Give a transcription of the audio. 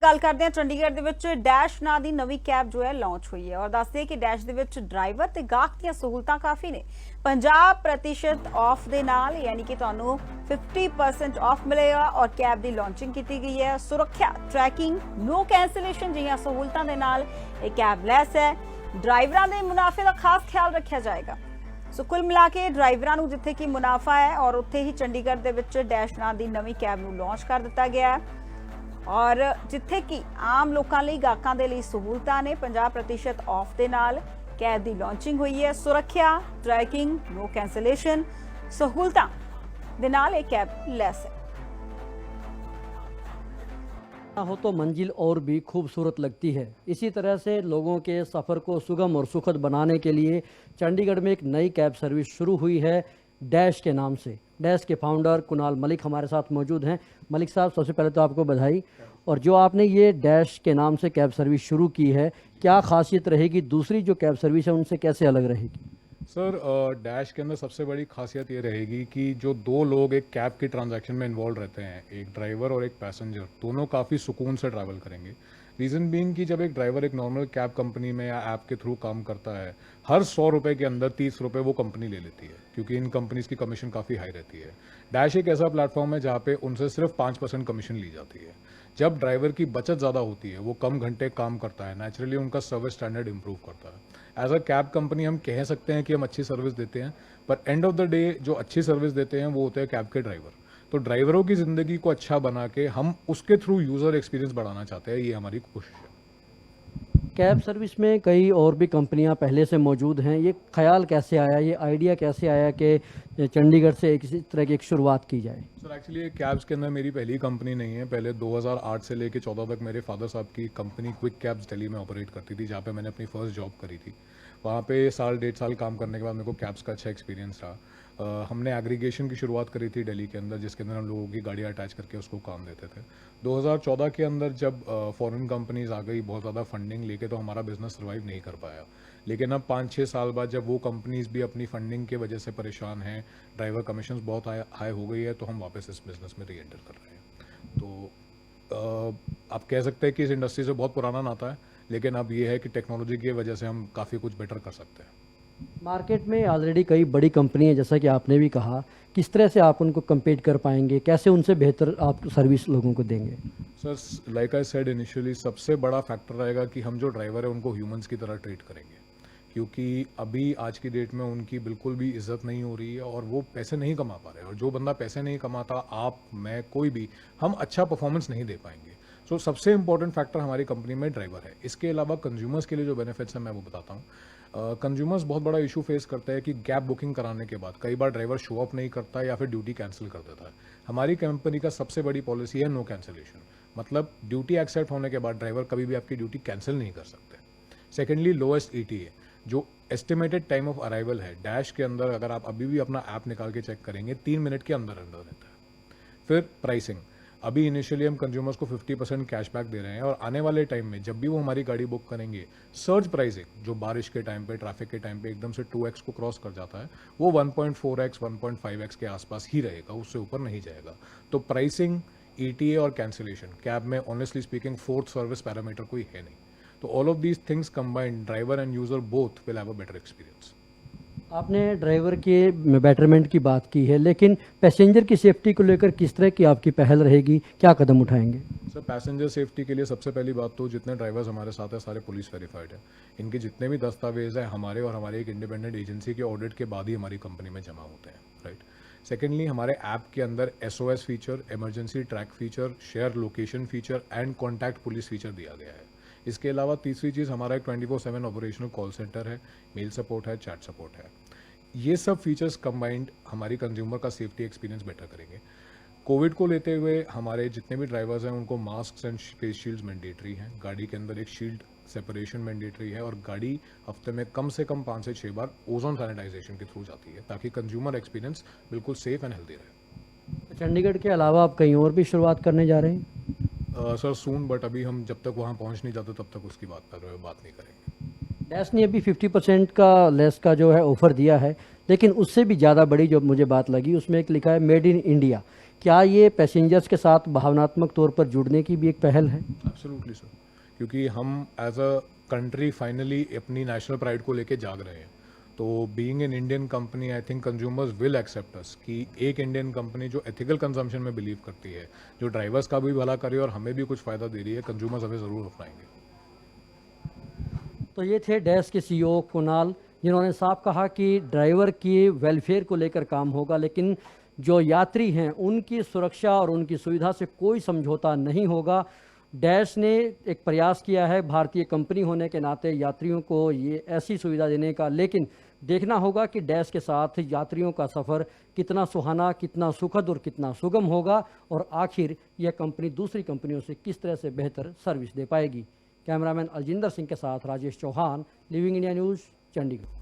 ਗੱਲ ਕਰਦੇ ਹਾਂ ਚੰਡੀਗੜ੍ਹ ਦੇ ਵਿੱਚ ਡੈਸ਼ ਨਾਂ ਦੀ ਨਵੀਂ ਕੈਬ ਜੋ ਹੈ ਲਾਂਚ ਹੋਈ ਹੈ ਔਰ ਦੱਸਦੇ ਕਿ ਡੈਸ਼ ਦੇ ਵਿੱਚ ਡਰਾਈਵਰ ਤੇ ਗਾਹਕ ਦੀਆਂ ਸਹੂਲਤਾਂ ਕਾਫੀ ਨੇ 50% ਆਫ ਦੇ ਨਾਲ ਯਾਨੀ ਕਿ ਤੁਹਾਨੂੰ 50% ਆਫ ਮਿਲੇਗਾ ਔਰ ਕੈਬ ਦੀ ਲਾਂਚਿੰਗ ਕੀਤੀ ਗਈ ਹੈ। ਸੁਰੱਖਿਆ ਟਰੈਕਿੰਗ नो कैंसिलेशन ਜਿਹੀਆਂ ਸਹੂਲਤਾਂ ਦੇ ਨਾਲ ਇਹ ਕੈਬ ਲੈਸ ਹੈ। ਡਰਾਈਵਰਾਂ ਦੇ ਮੁਨਾਫੇ ਦਾ ਖਾਸ ਖਿਆਲ ਰੱਖਿਆ ਜਾਏਗਾ। ਸੋ ਕੁੱਲ ਮਿਲਾ ਕੇ ਡਰਾਈਵਰਾਂ ਨੂੰ ਜਿੱਥੇ ਕਿ ਮੁਨਾਫਾ ਹੈ ਔਰ ਉੱਥੇ ਹੀ ਚੰਡੀਗੜ੍ਹ ਦੇ ਵਿੱਚ ਡੈਸ਼ ਨਾਂ ਦੀ ਨਵੀਂ ਕੈਬ ਨੂੰ ਲਾਂਚ ਕਰ ਦਿੱਤਾ ਗਿਆ ਹੈ और जिथे कि आम लोगों लिए गाहकों के लिए सहूलतां ने 50% ऑफ के नाल कैब की लॉन्चिंग हुई है। सुरक्षा ट्रैकिंग नो कैंसलेशन सहूलतां दे नाल ये कैब लैस है। हो तो मंजिल और भी खूबसूरत लगती है। इसी तरह से लोगों के सफ़र को सुगम और सुखद बनाने के लिए चंडीगढ़ में एक नई कैब सर्विस शुरू हुई है डैश के नाम से। डैश के फाउंडर कुणाल मलिक हमारे साथ मौजूद हैं। मलिक साहब, सबसे पहले तो आपको बधाई। और जो आपने ये डैश के नाम से कैब सर्विस शुरू की है, क्या खासियत रहेगी? दूसरी जो कैब सर्विस है उनसे कैसे अलग रहेगी? सर, डैश के अंदर सबसे बड़ी खासियत ये रहेगी कि जो दो लोग एक कैब की ट्रांजैक्शन में इन्वॉल्व रहते हैं, एक ड्राइवर और एक पैसेंजर, दोनों काफ़ी सुकून से ट्रैवल करेंगे। रीज़न बीइंग कि जब एक ड्राइवर एक नॉर्मल कैब कंपनी में या ऐप के थ्रू काम करता है, हर 100 रुपये के अंदर 30 रुपये वो कंपनी ले लेती है, क्योंकि इन कंपनीज की कमीशन काफ़ी हाई रहती है। डैश एक ऐसा प्लेटफॉर्म है जहाँ पे उनसे सिर्फ 5% कमीशन ली जाती है। जब ड्राइवर की बचत ज़्यादा होती है, वो कम घंटे काम करता है, नेचुरली उनका सर्विस स्टैंडर्ड इंप्रूव करता है। एज अ कैब कंपनी हम कह सकते हैं कि हम अच्छी सर्विस देते हैं, पर एंड ऑफ द डे जो अच्छी सर्विस देते हैं वो होते हैं कैब के ड्राइवर। तो ड्राइवरों की ज़िंदगी को अच्छा बना के हम उसके थ्रू यूज़र एक्सपीरियंस बढ़ाना चाहते हैं, ये हमारी कोशिश है। कैब सर्विस में कई और भी कंपनियां पहले से मौजूद हैं। ये ख्याल कैसे आया, ये आइडिया कैसे आया कि चंडीगढ़ से इसी तरह की एक शुरुआत की जाए? सर, एक्चुअली कैब्स के अंदर मेरी पहली कंपनी नहीं है। पहले 2008 से लेके 14 तक मेरे फादर साहब की कंपनी क्विक कैब्स दिल्ली में ऑपरेट करती थी, जहाँ पे मैंने अपनी फर्स्ट जॉब करी थी। वहाँ पे साल डेढ़ साल काम करने के बाद मेरे को कैब्स का अच्छा एक्सपीरियंस रहा। हमने एग्रीगेशन की शुरुआत करी थी दिल्ली के अंदर, जिसके अंदर हम लोगों की गाड़ियाँ अटैच करके उसको काम देते थे। 2014 के अंदर जब फॉरेन कंपनीज आ गई बहुत ज़्यादा फंडिंग लेके, तो हमारा बिजनेस सर्वाइव नहीं कर पाया। लेकिन अब 5-6 साल बाद जब वो कंपनीज भी अपनी फंडिंग की वजह से परेशान हैं, ड्राइवर कमीशंस बहुत हाई हो गई है, तो हम वापस इस बिज़नेस में री एंटर कर रहे हैं। तो आप कह सकते हैं कि इस इंडस्ट्री से बहुत पुराना नाता है, लेकिन अब ये है कि टेक्नोलॉजी की वजह से हम काफ़ी कुछ बेटर कर सकते हैं। मार्केट में ऑलरेडी कई बड़ी कंपनी है, जैसा कि आपने भी कहा, किस तरह से आप उनको कम्पीट कर पाएंगे? कैसे उनसे बेहतर आप सर्विस लोगों को देंगे? Sir, like I said initially, सबसे बड़ा फैक्टर रहेगा कि हम जो ड्राइवर है उनको ह्यूमंस की तरह ट्रीट करेंगे, क्योंकि अभी आज की डेट में उनकी बिल्कुल भी इज्जत नहीं हो रही है और वो पैसे नहीं कमा पा रहे हैं। और जो बंदा पैसे नहीं कमाता, आप, मैं, कोई भी, हम अच्छा परफॉर्मेंस नहीं दे पाएंगे। सो सबसे इंपॉर्टेंट फैक्टर हमारी कंपनी में ड्राइवर है। इसके अलावा कंज्यूमर्स के लिए जो बेनिफिट्स हैं मैं वो बताता हूँ। कंज्यूमर्स बहुत बड़ा इशू फेस करते हैं कि गैप बुकिंग कराने के बाद कई बार ड्राइवर शो अप नहीं करता या फिर ड्यूटी कैंसिल कर देता है। हमारी कंपनी का सबसे बड़ी पॉलिसी है नो कैंसिलेशन, मतलब ड्यूटी एक्सेप्ट होने के बाद ड्राइवर कभी भी आपकी ड्यूटी कैंसिल नहीं कर सकते। सेकेंडली, लोएस्ट ETA, जो एस्टिमेटेड टाइम ऑफ अराइवल है डैश के अंदर, अगर आप अभी भी अपना ऐप निकाल के चेक करेंगे, 3 मिनट के अंदर अंदर रहता है। फिर प्राइसिंग, अभी इनिशियली हम कंज्यूमर्स को 50% कैशबैक दे रहे हैं, और आने वाले टाइम में जब भी वो हमारी गाड़ी बुक करेंगे, सर्ज प्राइसिंग जो बारिश के टाइम पे, ट्रैफिक के टाइम पे एकदम से 2x को क्रॉस कर जाता है, वो 1.4x 1.5x के आसपास ही रहेगा, उससे ऊपर नहीं जाएगा। तो प्राइसिंग, ETA और कैंसिलेशन, कैब में honestly speaking fourth service parameter कोई है नहीं। तो all of these things combined, driver and user both will have a better experience. आपने ड्राइवर के बेटरमेंट की बात की है, लेकिन पैसेंजर की सेफ्टी को लेकर किस तरह की आपकी पहल रहेगी? क्या कदम उठाएंगे? सर, पैसेंजर सेफ्टी के लिए सबसे पहली बात तो जितने ड्राइवर्स हमारे साथ हैं सारे पुलिस वेरीफाइड है। इनके जितने भी दस्तावेज हैं हमारे और हमारे एक इंडिपेंडेंट एजेंसी के ऑडिट के बाद ही हमारी कंपनी में जमा होते हैं, राइट। सेकेंडली, हमारे ऐप के अंदर SOS feature, emergency track feature, share location feature and contact police feature दिया गया है। इसके अलावा तीसरी चीज़, हमारा एक 24/7 ऑपरेशनल कॉल सेंटर है, मेल सपोर्ट है, चैट सपोर्ट है। ये सब फीचर्स कंबाइंड हमारी कंज्यूमर का सेफ्टी एक्सपीरियंस बेटर करेंगे। कोविड को लेते हुए हमारे जितने भी ड्राइवर्स हैं उनको mask and face shields mandatory हैं, गाड़ी के अंदर एक शील्ड सेपरेशन मैंडेटरी है, और गाड़ी हफ्ते में कम से कम 5 से 6 बार ओजोन सैनिटाइजेशन के थ्रू जाती है, ताकि कंज्यूमर एक्सपीरियंस बिल्कुल सेफ एंड हेल्दी रहे। चंडीगढ़ के अलावा आप कहीं और भी शुरुआत करने जा रहे हैं? सर, सून, बट अभी हम जब तक वहाँ पहुँच नहीं जाते तब तक उसकी बात नहीं करेंगे। डैश ने अभी 50% का लेस का जो है ऑफ़र दिया है, लेकिन उससे भी ज़्यादा बड़ी जो मुझे बात लगी उसमें एक लिखा है मेड इन इंडिया, क्या ये पैसेंजर्स के साथ भावनात्मक तौर पर जुड़ने की भी एक पहल है? एब्सोल्युटली सर, क्योंकि हम एज अ कंट्री फाइनली अपनी नेशनल प्राइड को लेके जाग रहे हैं। तो being an Indian company, I think consumers will accept us कि एक इंडियन कंपनी जो एथिकल कंजम्पशन में बिलीव करती है, जो ड्राइवर्स का भी भला कर रही है और हमें भी कुछ फ़ायदा दे रही है, कंज्यूमर्स हमें ज़रूर अपनाएंगे। तो ये थे डैश के सीईओ कुणाल, जिन्होंने साफ कहा कि ड्राइवर की वेलफेयर को लेकर काम होगा, लेकिन जो यात्री हैं उनकी सुरक्षा और उनकी सुविधा से कोई समझौता नहीं होगा। डैश ने एक प्रयास किया है भारतीय कंपनी होने के नाते यात्रियों को ये ऐसी सुविधा देने का, लेकिन देखना होगा कि डैश के साथ यात्रियों का सफ़र कितना सुहाना, कितना सुखद और कितना सुगम होगा, और आखिर यह कंपनी दूसरी कंपनियों से किस तरह से बेहतर सर्विस दे पाएगी। कैमरामैन अलजिंदर सिंह के साथ Rajesh Chauhan, Living India News, Chandigarh.